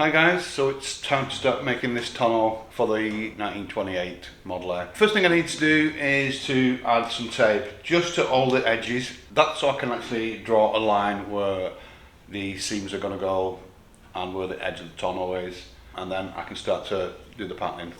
Hi guys, so it's time to start making this tonneau for the 1928 Model A. First thing I need to do is to add some tape just to all the edges. That's so I can actually draw a line where the seams are going to go and where the edge of the tonneau is, and then I can start to do the patterning.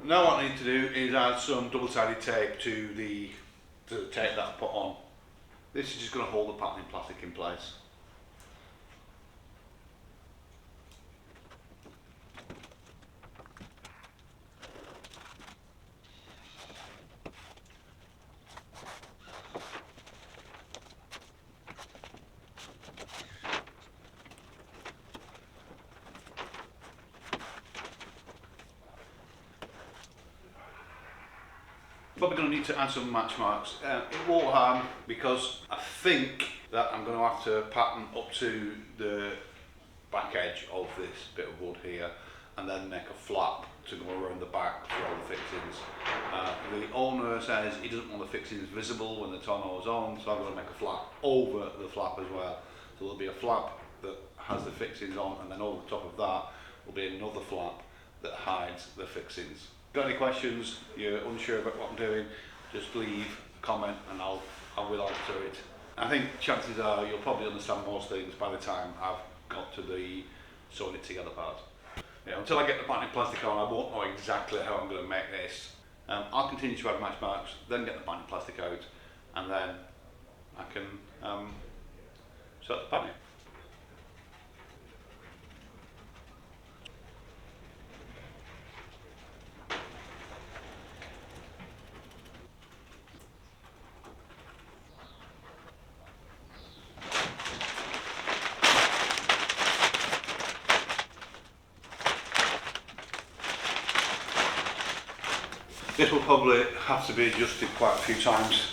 Now what I need to do is add some double-sided tape to the tape that I put on. This is just going to hold the patterning plastic in place. Probably going to need to add some match marks. It won't harm because I think that I'm going to have to pattern up to the back edge of this bit of wood here and then make a flap to go around the back for all the fixings. The owner says he doesn't want the fixings visible when the tonneau is on, so I'm going to make a flap over the flap as well. So there'll be a flap that has the fixings on, and then over the top of that will be another flap that hides the fixings. Got any questions, you're unsure about what I'm doing, just leave a comment and I will answer it. I think chances are you'll probably understand most things by the time I've got to the sewing it together part. Until I get the patterning plastic on, I won't know exactly how I'm going to make this. I'll continue to add match marks, then get the patterning plastic out, and then I can start the patterning. This will probably have to be adjusted quite a few times.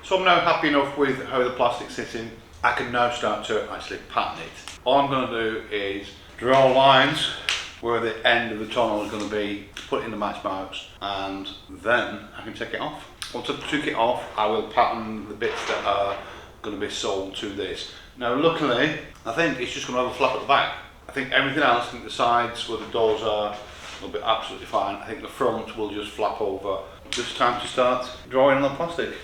So I'm now happy enough with how the plastic's sitting. I can now start to actually pattern it. All I'm going to do is draw lines where the end of the tunnel is going to be, put in the match marks, and then I can take it off. Once I've took it off, I will pattern the bits that are going to be sold to this. Now luckily, I think it's just going to have a flap at the back. I think everything else, I think the sides where the doors are, will be absolutely fine. I think the front will just flap over. Just time to start drawing on the plastic.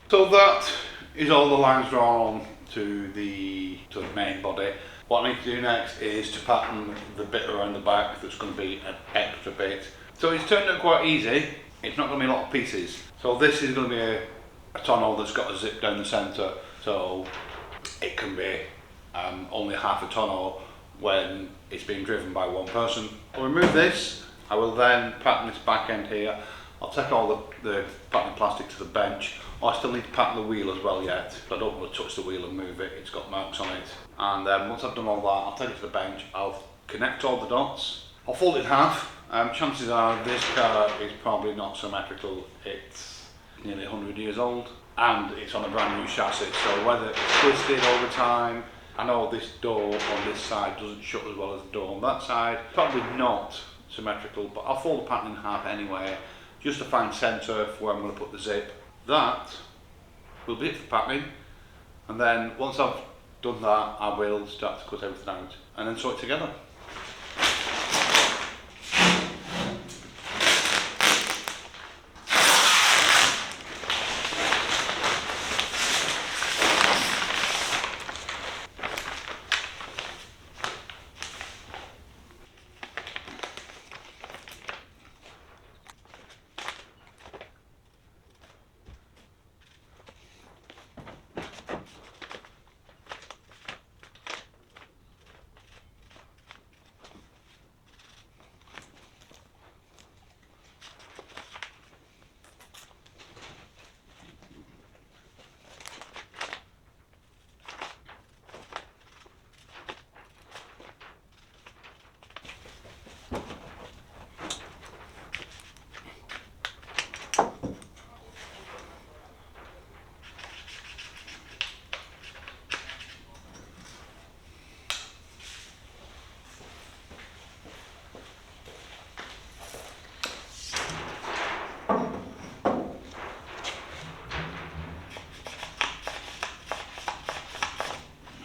So that is all the lines drawn on to the main body. What I need to do next is to pattern the bit around the back that's going to be an extra bit. So it's turned out quite easy. It's not going to be a lot of pieces. So this is going to be a tunnel that's got a zip down the centre, so it can be only half a tunnel when it's being driven by one person. I'll remove this. I will then pattern this back end here. I'll take all the pattern plastic to the bench. I still need to pattern the wheel as well yet, but I don't want to touch the wheel and move it, it's got marks on it. And then once I've done all that, I'll take it to the bench, I'll connect all the dots, I'll fold it in half. Chances are this car is probably not symmetrical, it's nearly 100 years old, and it's on a brand new chassis, so whether it's twisted over time, I know this door on this side doesn't shut as well as the door on that side, probably not symmetrical, but I'll fold the pattern in half anyway, just to find centre for where I'm going to put the zip. That will be it for patterning, and then once I've done that I will start to cut everything out and then sew it together.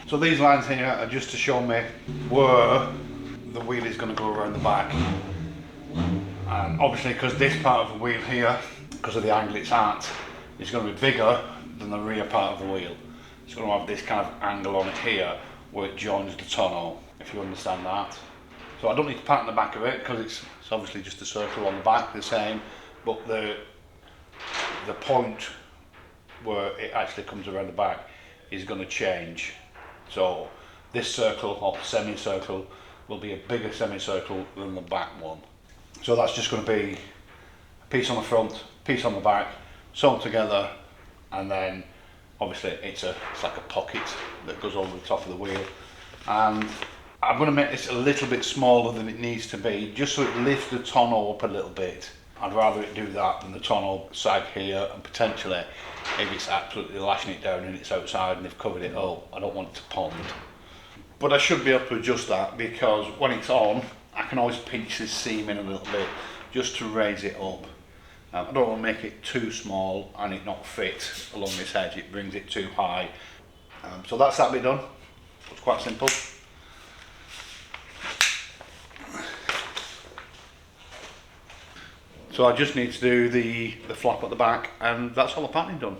So these lines here are just to show me where the wheel is going to go around the back. And obviously because this part of the wheel here, because of the angle it's at, is going to be bigger than the rear part of the wheel. It's going to have this kind of angle on it here where it joins the tonneau, if you understand that. So I don't need to pattern the back of it because it's obviously just a circle on the back, the same, but the point where it actually comes around the back is going to change. So this circle or semicircle will be a bigger semicircle than the back one. So that's just going to be a piece on the front, piece on the back, sewn together, and then obviously it's like a pocket that goes over the top of the wheel. And I'm going to make this a little bit smaller than it needs to be, just so it lifts the tonneau up a little bit. I'd rather it do that than the tonneau sag here, and potentially if it's absolutely lashing it down and it's outside and they've covered it up, I don't want it to pond. But I should be able to adjust that, because when it's on, I can always pinch this seam in a little bit just to raise it up. I don't want to make it too small and it not fit along this edge, it brings it too high. So that's that bit done. It's quite simple. So I just need to do the flap at the back, and that's all the patterning done.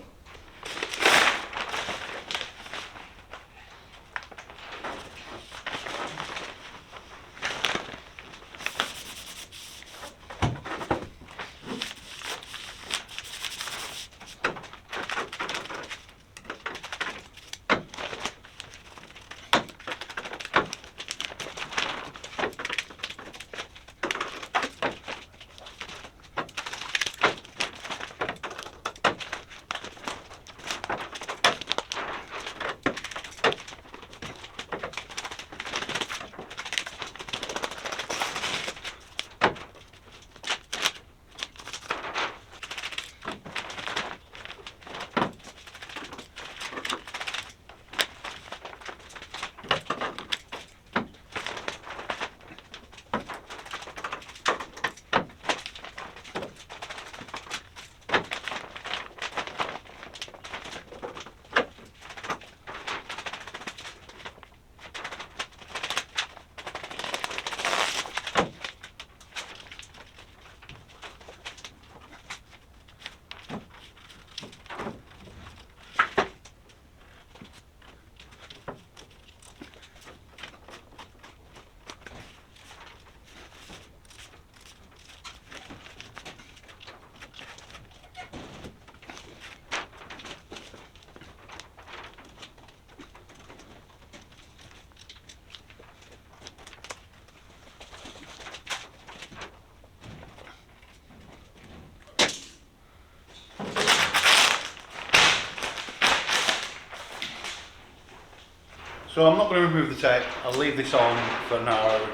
So I'm not going to remove the tape, I'll leave this on for now.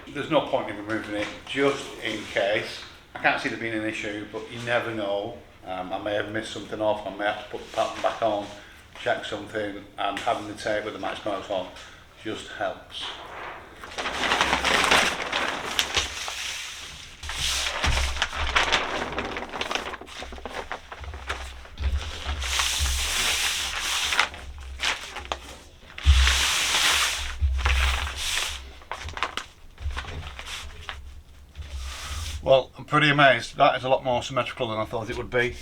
There's no point in removing it, just in case. I can't see there being an issue, but you never know. I may have missed something off, I may have to put the pattern back on, check something, and having the tape with the match marks on just helps. Well, I'm pretty amazed. That is a lot more symmetrical than I thought it would be.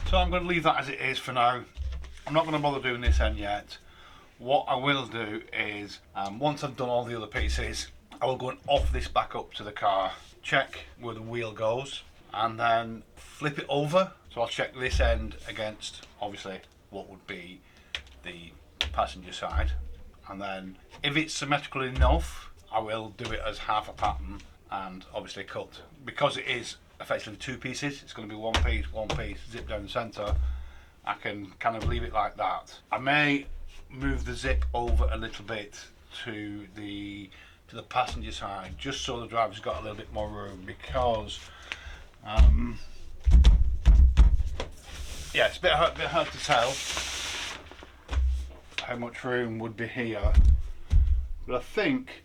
So I'm going to leave that as it is for now. I'm not going to bother doing this end yet. What I will do is, once I've done all the other pieces, I will go and off this back up to the car, check where the wheel goes, and then flip it over. So I'll check this end against, obviously, what would be the passenger side. And then, if it's symmetrical enough, I will do it as half a pattern and obviously cut. Because it is effectively two pieces, it's going to be one piece, zip down the centre. I can kind of leave it like that. I may move the zip over a little bit to the passenger side, just so the driver's got a little bit more room, because yeah, it's a bit hard to tell how much room would be here, but I think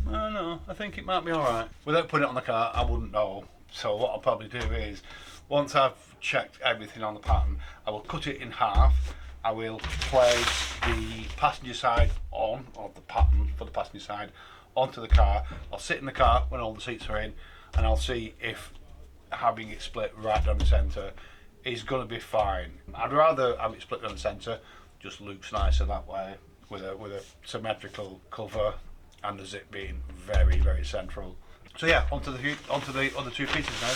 I think it might be alright. Without putting it on the car, I wouldn't know. So what I'll probably do is, once I've checked everything on the pattern, I will cut it in half I will place the passenger side on, or the pattern for the passenger side, onto the car. I'll sit in the car when all the seats are in, and I'll see if having it split right down the centre is going to be fine. I'd rather have it split down the centre, just looks nicer that way, with a symmetrical cover and the zip being very, very central. So yeah, onto the other two pieces now.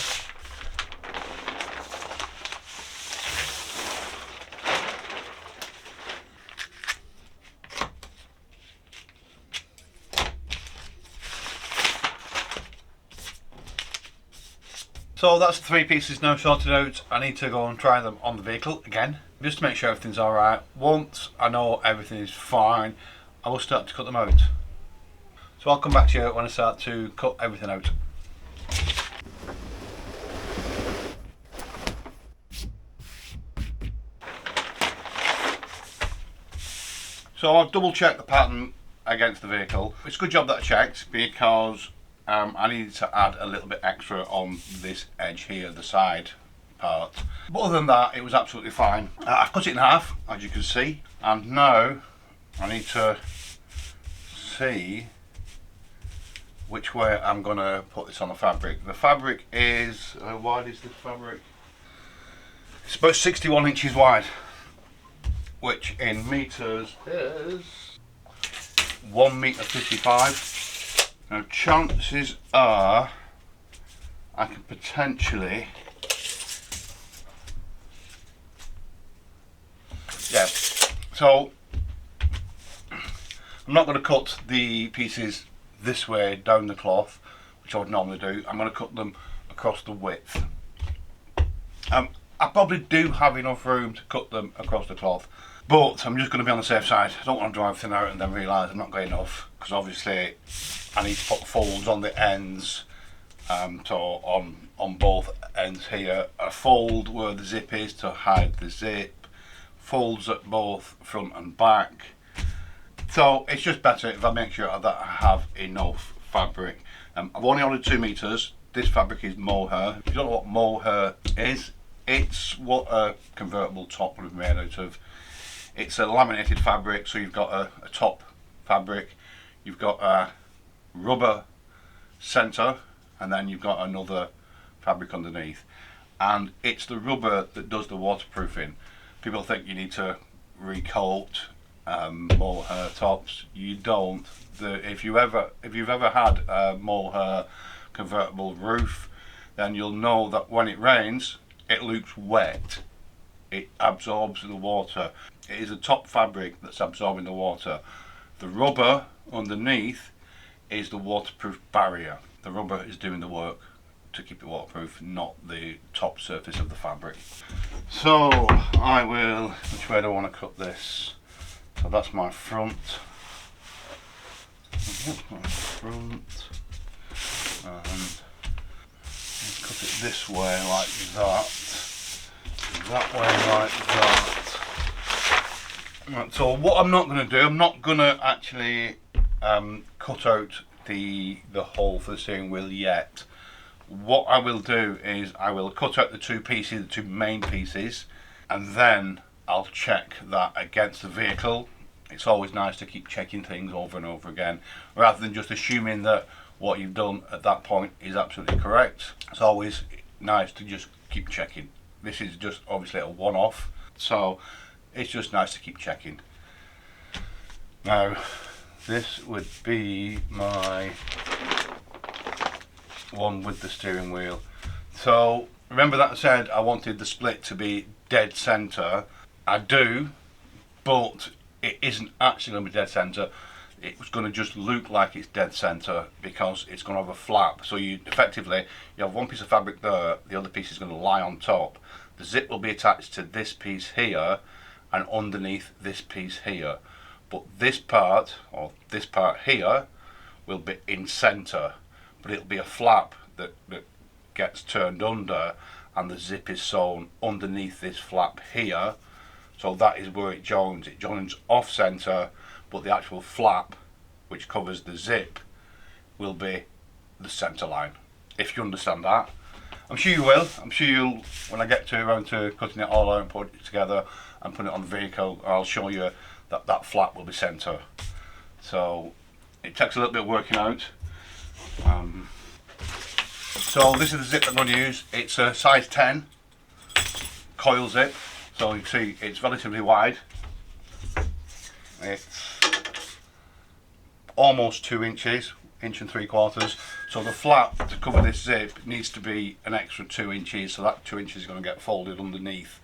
So that's the three pieces now sorted out. I need to go and try them on the vehicle again, just to make sure everything's alright. Once I know everything is fine, I will start to cut them out. So I'll come back to you when I start to cut everything out. So I've double checked the pattern against the vehicle. It's a good job that I checked, because I needed to add a little bit extra on this edge here, the side part. But other than that, it was absolutely fine. I've cut it in half, as you can see, and now I need to see which way I'm going to put this on the fabric. The fabric is, how wide is this fabric? It's about 61 inches wide, which in meters is 1.55 m. Now chances are I can potentially, yeah, so I'm not going to cut the pieces this way down the cloth, which I would normally do. I'm going to cut them across the width. I probably do have enough room to cut them across the cloth, but I'm just going to be on the safe side. I don't want to drive everything out and then realise I'm not got enough, because obviously I need to put folds on the ends, so on both ends here. A fold where the zip is to hide the zip, folds at both front and back. So it's just better if I make sure that I have enough fabric. I've only ordered 2 meters. This fabric is mohair. If you don't know what mohair is, it's what a convertible top would be made out of. It's a laminated fabric, so you've got a top fabric, you've got a rubber centre, and then you've got another fabric underneath. And it's the rubber that does the waterproofing. People think you need to recoat mohair tops. You don't. If you've ever had a mohair convertible roof, then you'll know that when it rains, it looks wet. It absorbs the water. It is a top fabric that's absorbing the water. The rubber underneath is the waterproof barrier. The rubber is doing the work to keep it waterproof, not the top surface of the fabric. So I will, which way do I want to cut this? So that's my front. That's my front. And cut it this way like that. That way like that. Right, so what I'm not going to do, I'm not going to actually cut out the hole for the steering wheel yet. What I will do is I will cut out the two main pieces, and then I'll check that against the vehicle. It's always nice to keep checking things over and over again, rather than just assuming that what you've done at that point is absolutely correct. It's always nice to just keep checking. This is just obviously a one-off, so it's just nice to keep checking. Now, this would be my one with the steering wheel. So remember that I said I wanted the split to be dead centre. I do, but it isn't actually going to be dead centre. It's going to just look like it's dead centre because it's going to have a flap. So you effectively, you have one piece of fabric there, the other piece is going to lie on top. The zip will be attached to this piece here and underneath this piece here. But this part, or this part here, will be in centre, but it'll be a flap that gets turned under, and the zip is sewn underneath this flap here. So that is where it joins. It joins off centre, but the actual flap, which covers the zip, will be the centre line, if you understand that. I'm sure you will. I'm sure you'll, when I get around to cutting it all out and putting it together and putting it on the vehicle, I'll show you that that flap will be centre. So it takes a little bit of working out. So this is the zip I'm going to use. It's a size 10 coil zip. So you can see it's relatively wide. It's almost 2 inches, 1.75 inches. So the flap to cover this zip needs to be an extra 2 inches. So that 2 inches is going to get folded underneath.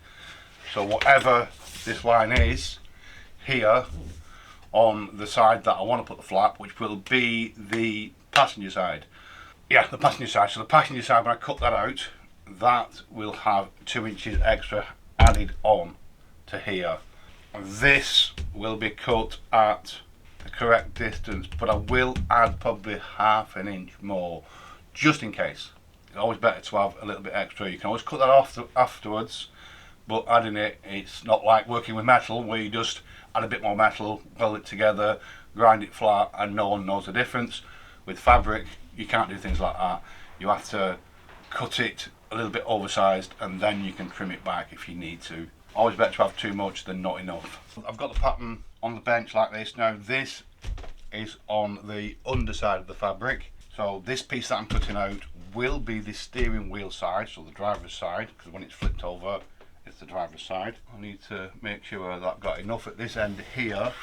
So whatever this line is here on the side that I want to put the flap, which will be the passenger side. Yeah, the passenger side. So the passenger side, when I cut that out, that will have 2 inches extra added on to here. And this will be cut at the correct distance, but I will add probably ½ an inch more, just in case. It's always better to have a little bit extra. You can always cut that off afterwards, but adding it, it's not like working with metal where you just add a bit more metal, weld it together, grind it flat, and no one knows the difference. With fabric, you can't do things like that. You have to cut it a little bit oversized, and then you can trim it back if you need to. Always better to have too much than not enough. I've got the pattern on the bench like this. Now this is on the underside of the fabric. So this piece that I'm cutting out will be the steering wheel side, so the driver's side, because when it's flipped over, it's the driver's side. I need to make sure that I've got enough at this end here,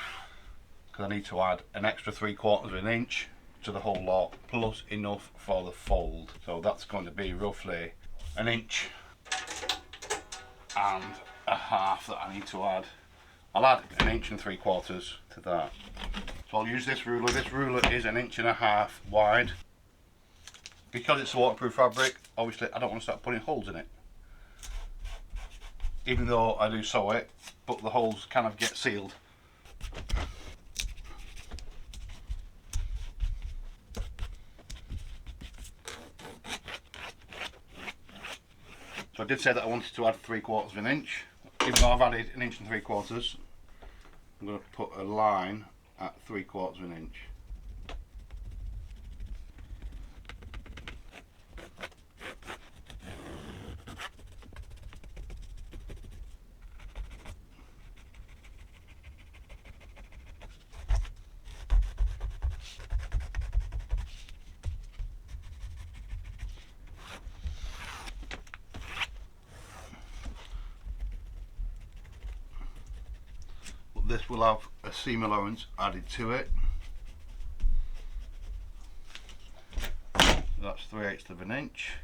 because I need to add an extra 3/4 of an inch to the whole lot, plus enough for the fold. So that's going to be roughly 1 inch and a half that I need to add. I'll add 1.75 inches to that. So I'll use this ruler. This ruler is 1.5 inches wide. Because it's a waterproof fabric, obviously I don't want to start putting holes in it. Even though I do sew it, but the holes kind of get sealed. So I did say that I wanted to add 3/4 of an inch. Even though I've added 1.75 inches, I'm going to put a line at 3/4 of an inch. This will have a seam allowance added to it. That's 3/8 of an inch.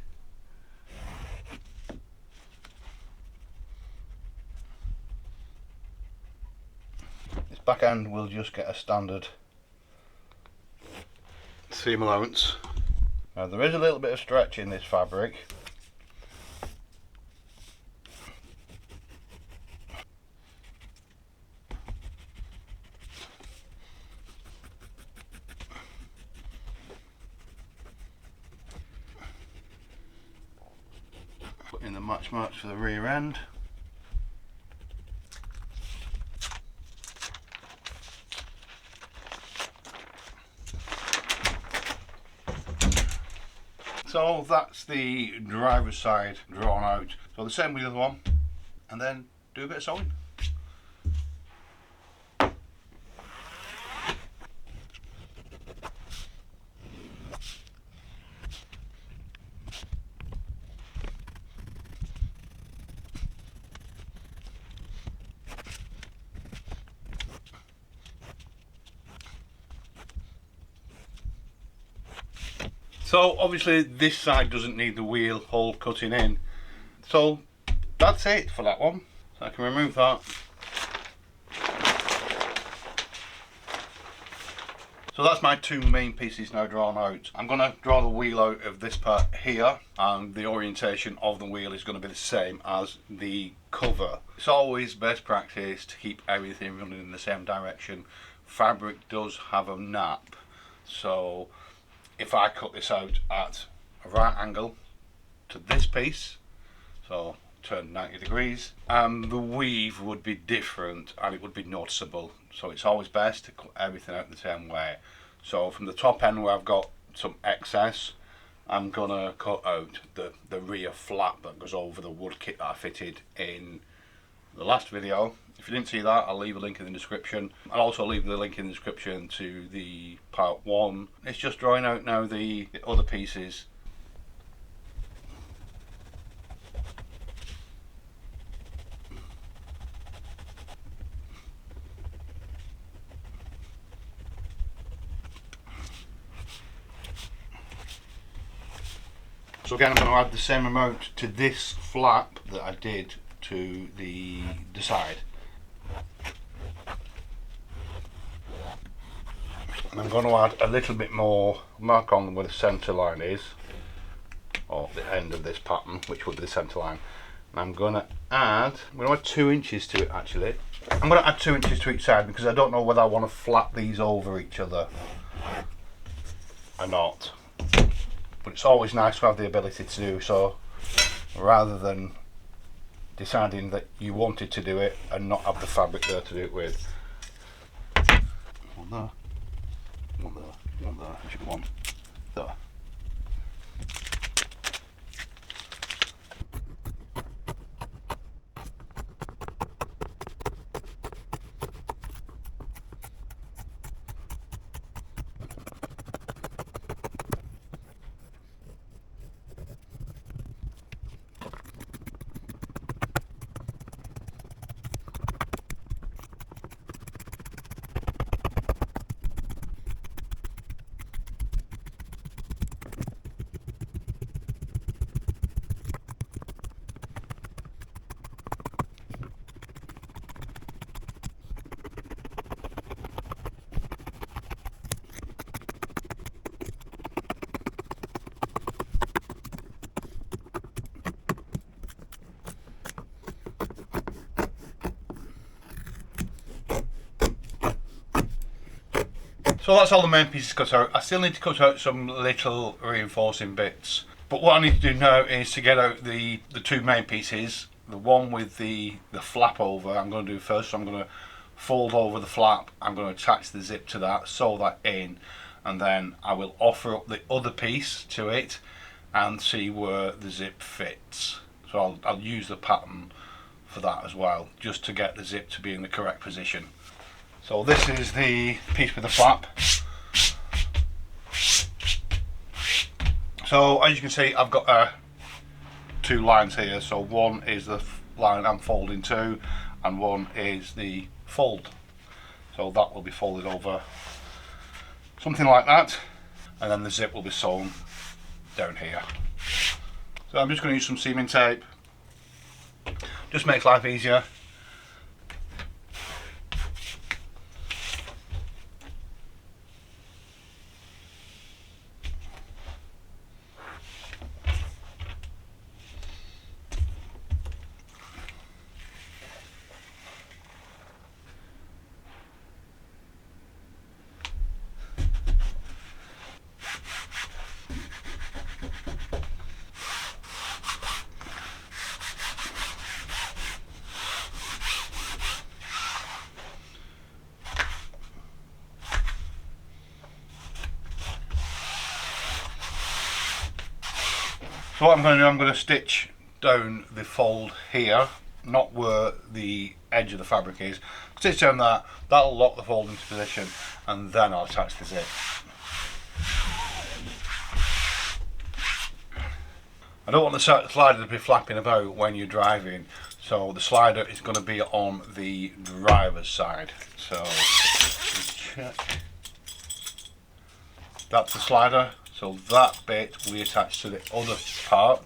This back end will just get a standard seam allowance. Now there is a little bit of stretch in this fabric. Put in the match marks for the rear end. So that's the driver's side drawn out. So the same with the other one, and then do a bit of sewing. So obviously this side doesn't need the wheel hole cutting in. So that's it for that one. So I can remove that. So that's my 2 main pieces now drawn out. I'm going to draw the wheel out of this part here, and the orientation of the wheel is going to be the same as the cover. It's always best practice to keep everything running in the same direction. Fabric does have a nap, so if I cut this out at a right angle to this piece, so turn 90 degrees, the weave would be different and it would be noticeable. So it's always best to cut everything out the same way. So from the top end where I've got some excess, I'm gonna cut out the rear flap that goes over the wood kit that I fitted in the last video. If you didn't see that, I'll leave a link in the description. I'll also leave the link in the description to the part 1. It's just drawing out now the other pieces. So again, I'm going to add the same amount to this flap that I did to the side. And I'm going to add a little bit more, mark on where the centre line is, or the end of this pattern, which would be the centre line. And I'm going to add 2 inches to it actually. I'm going to add 2 inches to each side because I don't know whether I want to flap these over each other or not. But it's always nice to have the ability to do so, rather than deciding that you wanted to do it and not have the fabric there to do it with. One there, one there, one there, I should one there. So that's all the main pieces cut out. I still need to cut out some little reinforcing bits. But what I need to do now is to get out the 2 main pieces. The one with the flap over, I'm going to do first. So I'm going to fold over the flap. I'm going to attach the zip to that, sew that in. And then I will offer up the other piece to it and see where the zip fits. So I'll use the pattern for that as well, just to get the zip to be in the correct position. So this is the piece with the flap. So as you can see, I've got 2 lines here. So one is the line I'm folding to, and one is the fold. So that will be folded over something like that, and then the zip will be sewn down here. So I'm just going to use some seaming tape. Just makes life easier. So what I'm going to do, I'm going to stitch down the fold here, not where the edge of the fabric is. Stitch down that, that'll lock the fold into position, and then I'll attach the zip. I don't want the slider to be flapping about when you're driving, so the slider is going to be on the driver's side. So check. That's the slider. So that bit will be attached to the other part,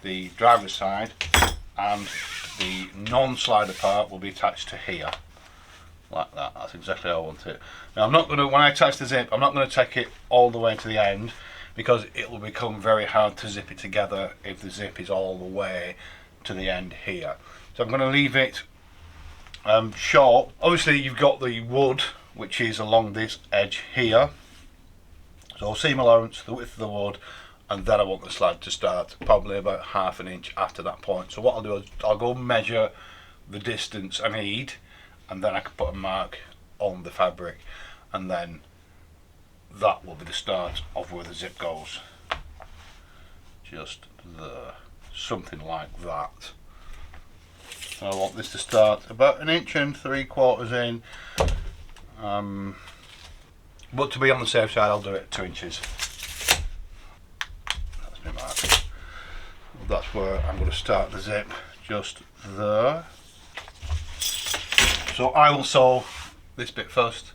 the driver's side, and the non-slider part will be attached to here, like that. That's exactly how I want it. Now I'm not going to, when I attach the zip, I'm not going to take it all the way to the end, because it will become very hard to zip it together if the zip is all the way to the end here. So I'm going to leave it short. Obviously you've got the wood, which is along this edge here. So seam allowance, the width of the wood, and then I want the slide to start probably about ½ an inch after that point. So what I'll do is I'll go measure the distance I need, and then I can put a mark on the fabric, and then that will be the start of where the zip goes. just there, something like that. So I want this to start about 1.75 inches in, but to be on the safe side I'll do it 2 inches. That's my mark. That's where I'm going to start the zip, just there. So I will sew this bit first,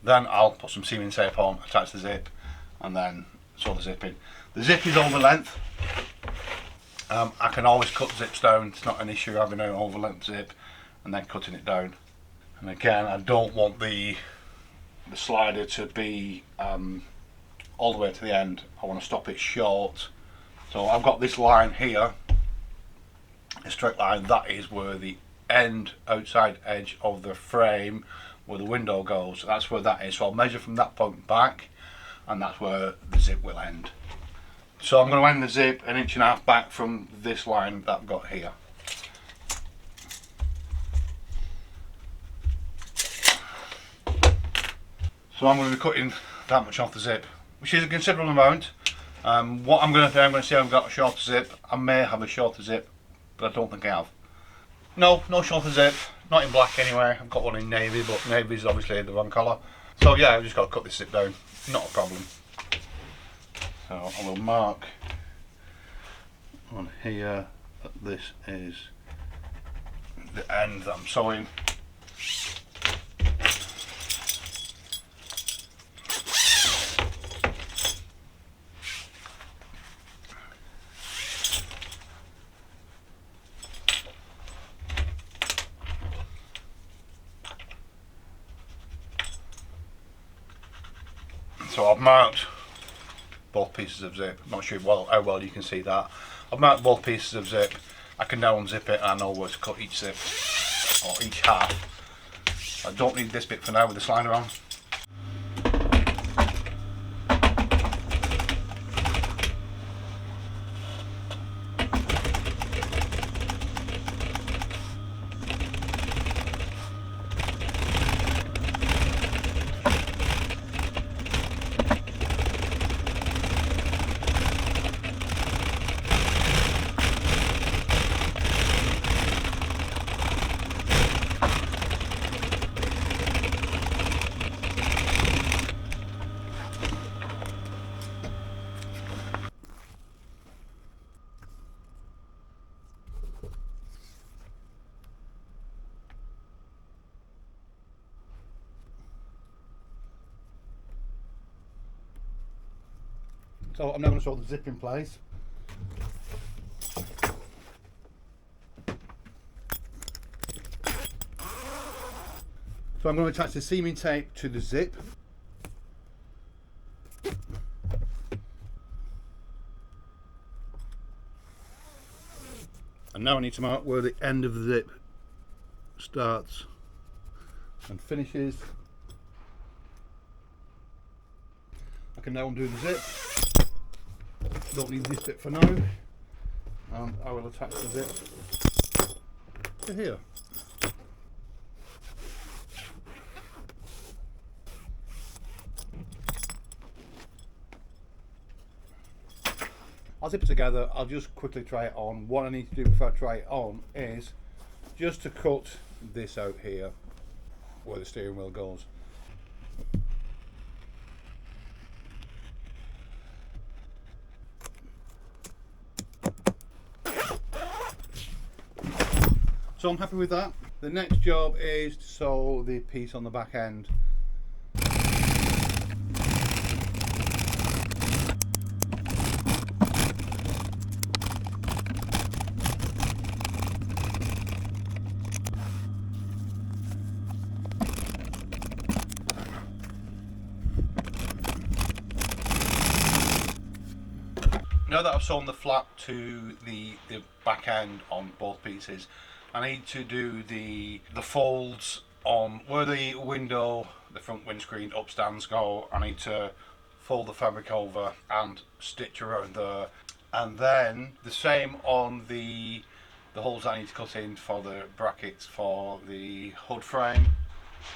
then I'll put some seaming tape on, attach the zip, and then sew the zip in. The zip is over length. I can always cut zips down, it's not an issue having an over length zip and then cutting it down. And again, I don't want the slider to be all the way to the end. I want to stop it short. So I've got this line here, a straight line, that is where the end outside edge of the frame where the window goes, that's where that is. So I'll measure from that point back, and that's where the zip will end. So I'm going to end the zip 1.5 inches back from this line that I've got here. So I'm going to be cutting that much off the zip, which is a considerable amount. What I'm going to do, I'm going to say I've got a shorter zip. I may have a shorter zip, but I don't think I have. No shorter zip, not in black anyway. I've got one in navy, but navy is obviously the wrong colour. So yeah, I've just got to cut this zip down, not a problem. So I will mark on here that this is the end that I'm sewing. So I've marked both pieces of zip. I'm not sure how well you can see that. I've marked both pieces of zip. I can now unzip it and I know where to cut each zip, or each half. I don't need this bit for now with the slider on. So I'm now going to sew the zip in place. So I'm going to attach the seaming tape to the zip. And now I need to mark where the end of the zip starts and finishes. I can now undo the zip. Don't need this bit for now. And I will attach the zip to here. I'll zip it together. I'll just quickly try it on. What I need to do before I try it on is just to cut this out here where the steering wheel goes. So I'm happy with that. The next job is to sew the piece on the back end. Now that I've sewn the flap to the back end on both pieces, I need to do the folds on where the window, the front windscreen upstands go. I need to fold the fabric over and stitch around there, and then the same on the holes that I need to cut in for the brackets for the hood frame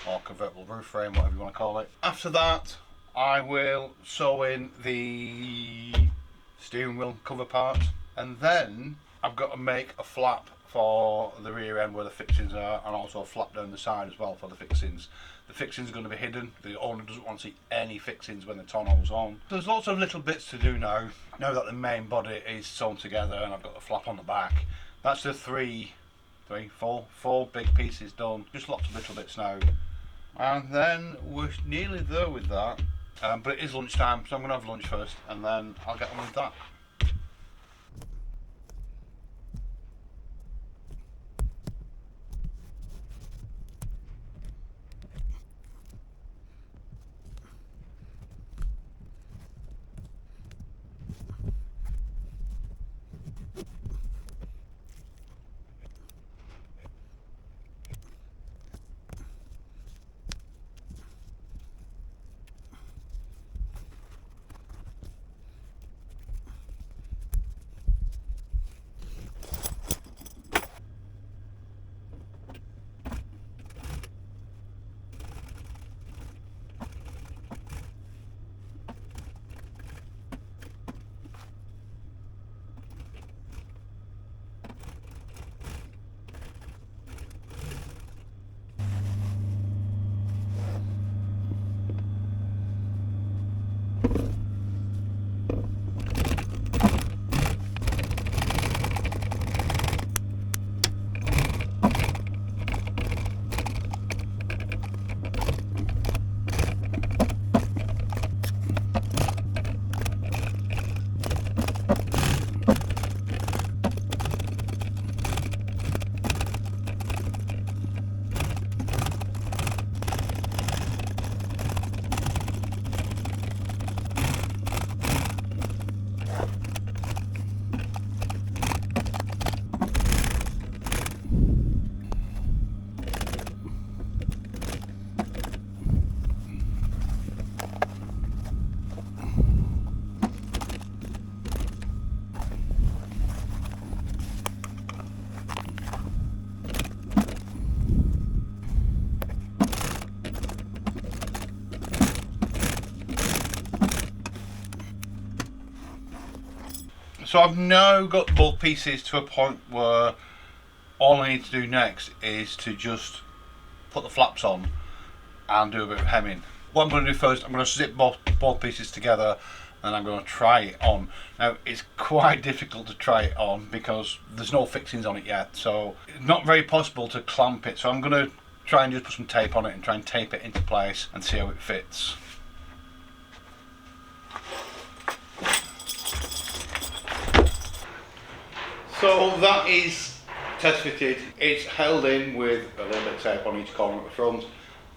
or convertible roof frame, whatever you want to call it. After that I will sew in the steering wheel cover part, and then I've got to make a flap for the rear end where the fixings are, and also a flap down the side as well for the fixings. The fixings are going to be hidden. The owner doesn't want to see any fixings when the tonneau's on. There's lots of little bits to do now that the main body is sewn together and I've got the flap on the back. That's the four big pieces done. Just lots of little bits now. And then we're nearly there with that. But it is lunchtime, so I'm going to have lunch first and then I'll get on with that. So I've now got both pieces to a point where all I need to do next is to just put the flaps on and do a bit of hemming. What I'm going to do first, I'm going to zip both pieces together and I'm going to try it on. Now it's quite difficult to try it on because there's no fixings on it yet, so it's not very possible to clamp it. So I'm going to try and just put some tape on it and try and tape it into place and see how it fits. So that is test fitted. It's held in with a little bit of tape on each corner at the front,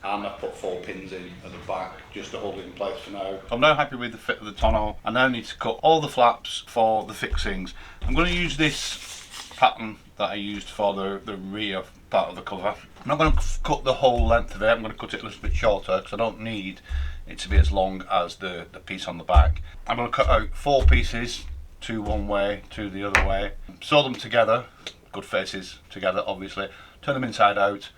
and I've put 4 pins in at the back just to hold it in place for now. I'm now happy with the fit of the tonneau. I now need to cut all the flaps for the fixings. I'm going to use this pattern that I used for the rear part of the cover. I'm not going to cut the whole length of it. I'm going to cut it a little bit shorter because I don't need it to be as long as the piece on the back. I'm going to cut out 4 pieces, 2 one way, 2 the other way, sew them together, good faces together obviously, turn them inside out,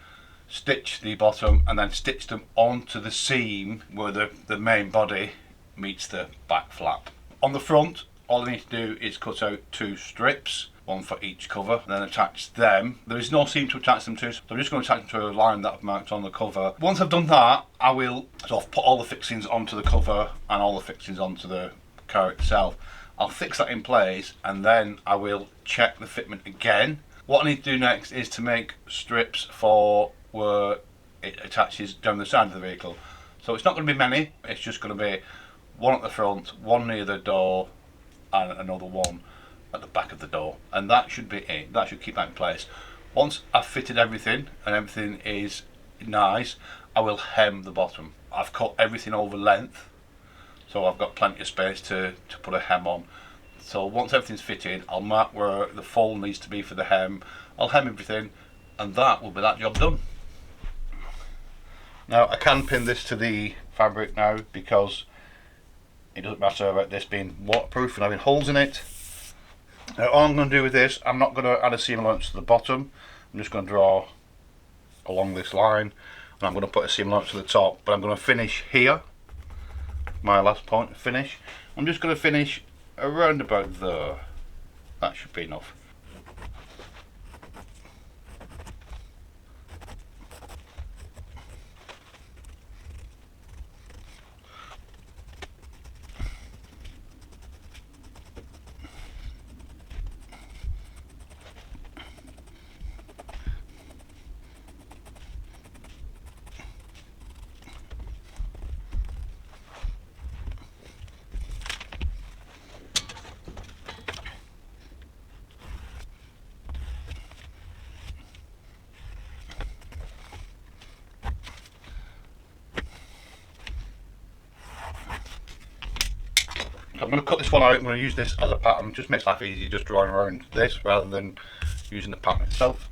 stitch the bottom and then stitch them onto the seam where the main body meets the back flap. On the front, all I need to do is cut out 2 strips, 1 for each cover, and then attach them. There is no seam to attach them to, so I'm just going to attach them to a line that I've marked on the cover. Once I've done that, I will sort of put all the fixings onto the cover and all the fixings onto the car itself. I'll fix that in place and then I will check the fitment again. What I need to do next is to make strips for where it attaches down the side of the vehicle. So it's not going to be many, it's just going to be 1 at the front, 1 near the door and another 1 at the back of the door. And that should be it, that should keep that in place. Once I've fitted everything and everything is nice, I will hem the bottom. I've cut everything over length, so I've got plenty of space to put a hem on. So once everything's fitted, I'll mark where the fold needs to be for the hem. I'll hem everything and that will be that job done. Now I can pin this to the fabric now because it doesn't matter about this being waterproof and having holes in it. Now all I'm going to do with this, I'm not going to add a seam allowance to the bottom. I'm just going to draw along this line and I'm going to put a seam allowance to the top, but I'm going to finish here. My last point to finish. I'm just going to finish around about there. That should be enough. I'm going to cut this one out. I'm going to use this as a pattern. Just makes life easy just drawing around this rather than using the pattern itself.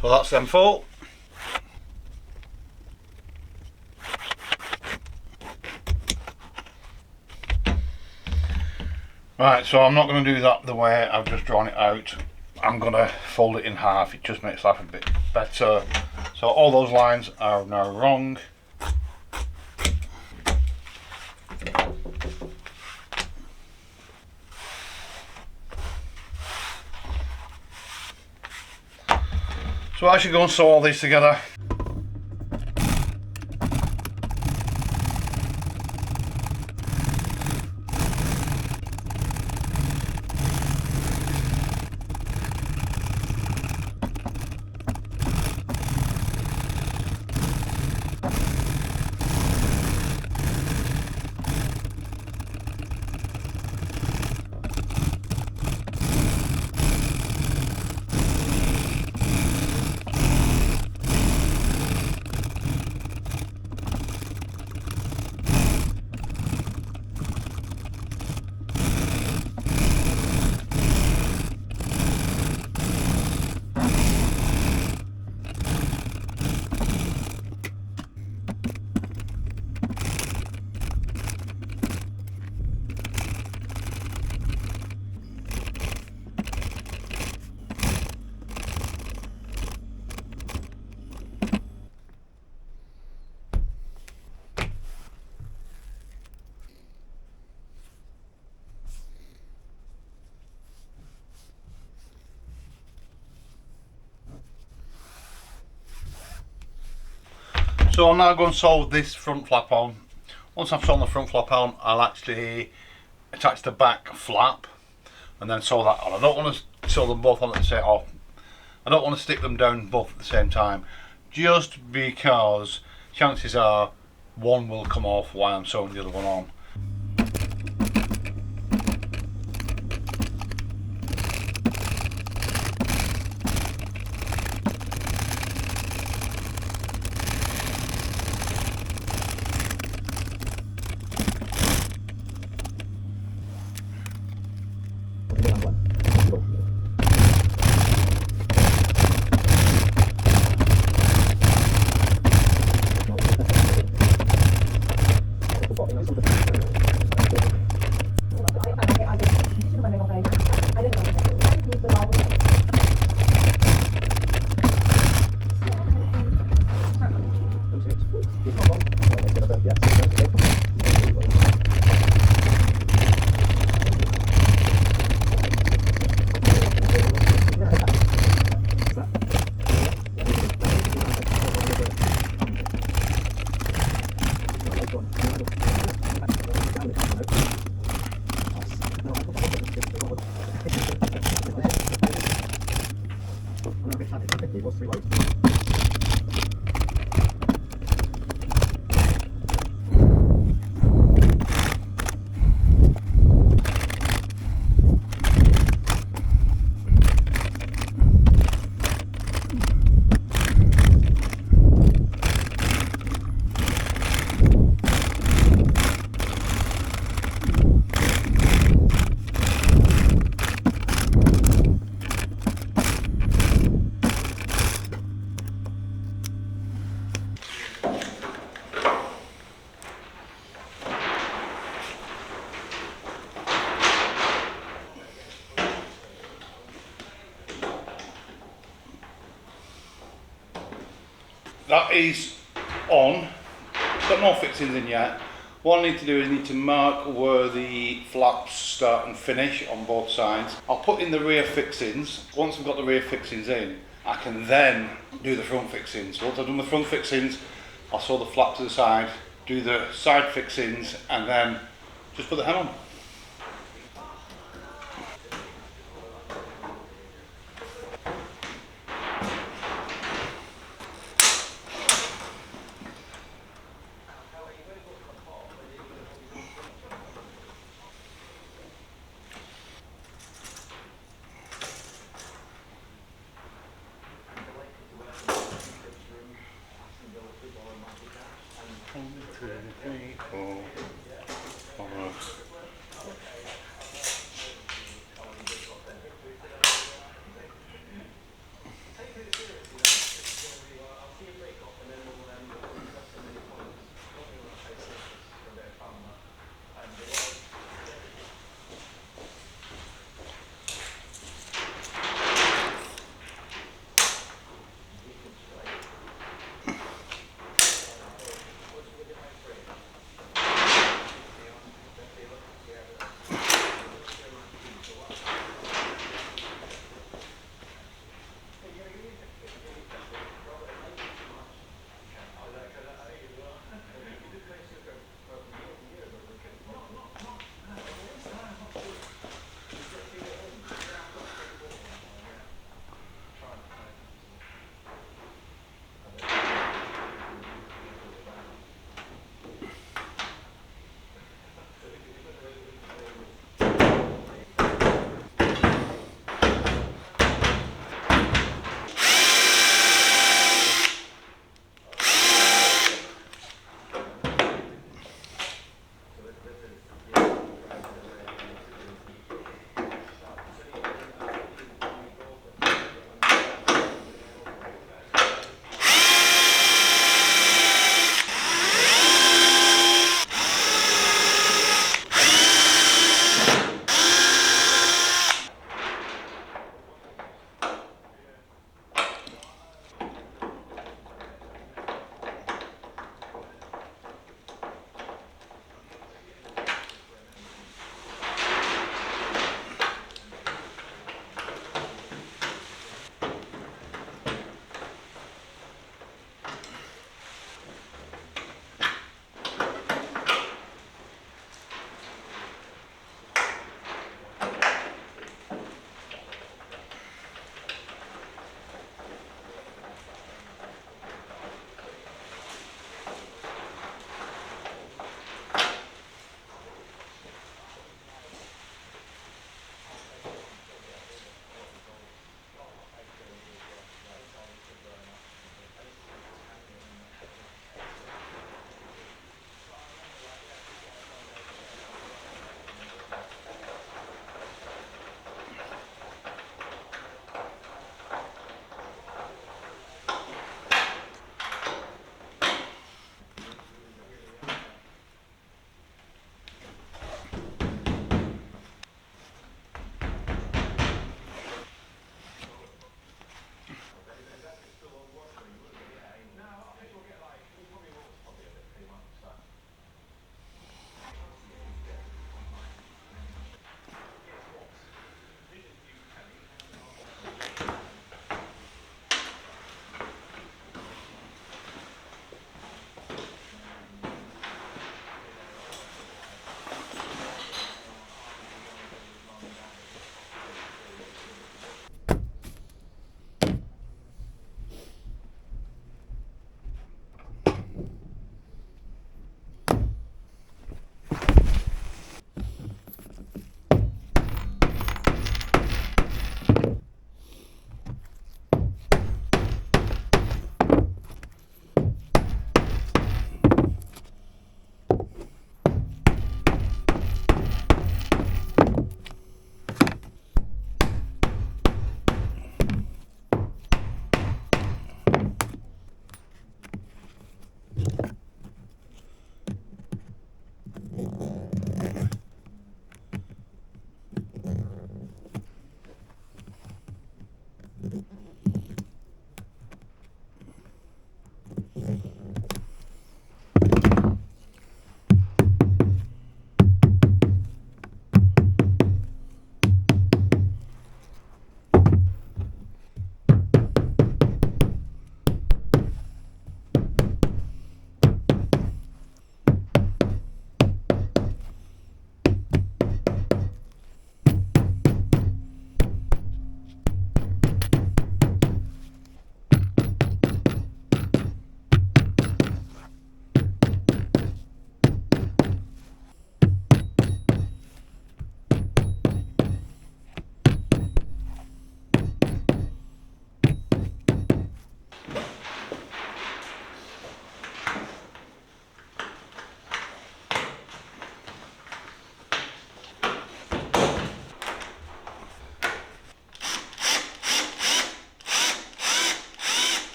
So that's them full. Right, so I'm not going to do that the way I've just drawn it out. I'm going to fold it in half. It just makes life a bit better. So all those lines are now wrong. So I should go and sew all these together. So I'm now going to sew this front flap on. Once I've sewn the front flap on, I'll actually attach the back flap and then sew that on. I don't want to sew them both on at the same time. I don't want to stick them down both at the same time, just because chances are one will come off while I'm sewing the other one on. That is on. Got no fixings in yet. What I need to do is need to mark where the flaps start and finish on both sides. I'll put in the rear fixings. Once I've got the rear fixings in, I can then do the front fixings. Once I've done the front fixings, I'll sew the flap to the side, do the side fixings, and then just put the hem on. One, two, three, four, 5,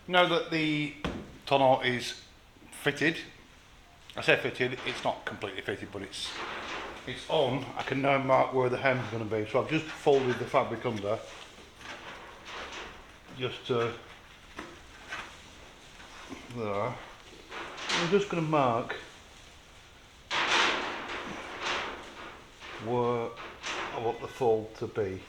Now that the tonneau is fitted, I say fitted, it's not completely fitted, but it's on, I can now mark where the hem's going to be. So I've just folded the fabric under, just there. I'm just going to mark where I want the fold to be.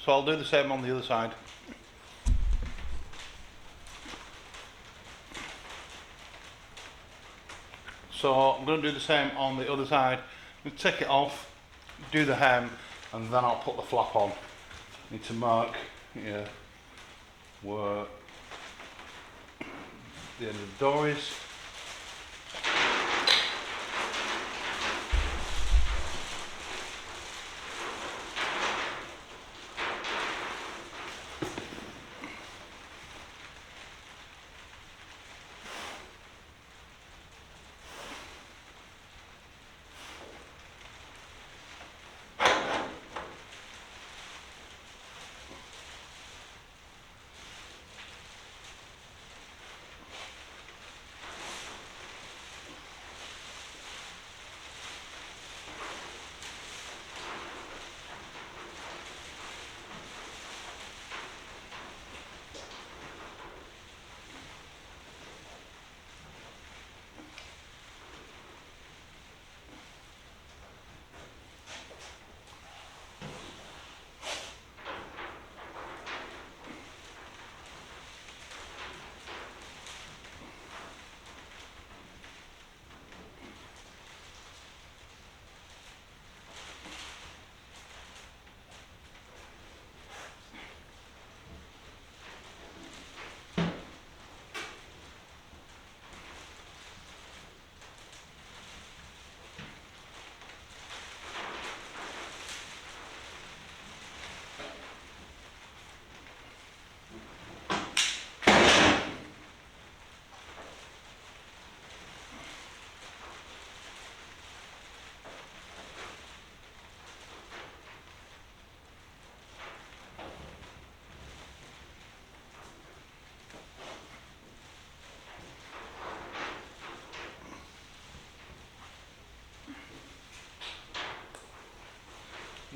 So I'll do the same on the other side. So I'm going to do the same on the other side. I'm going to take it off, do the hem, and then I'll put the flap on. Need to mark here where the end of the door is.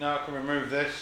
Now I can remove this.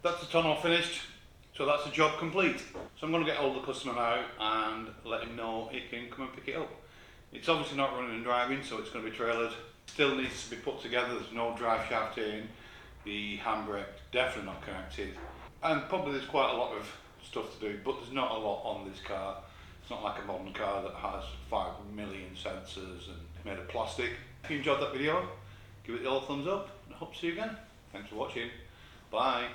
That's the tonneau finished, so that's the job complete. So I'm going to get hold of the customer now and let him know he can come and pick it up. It's obviously not running and driving, so it's going to be trailered. Still needs to be put together, there's no drive shaft in, the handbrake definitely not connected. And probably there's quite a lot of stuff to do, but there's not a lot on this car. It's not like a modern car that has 5 million sensors and made of plastic. If you enjoyed that video, give it the old thumbs up and I hope to see you again. Thanks for watching. Bye.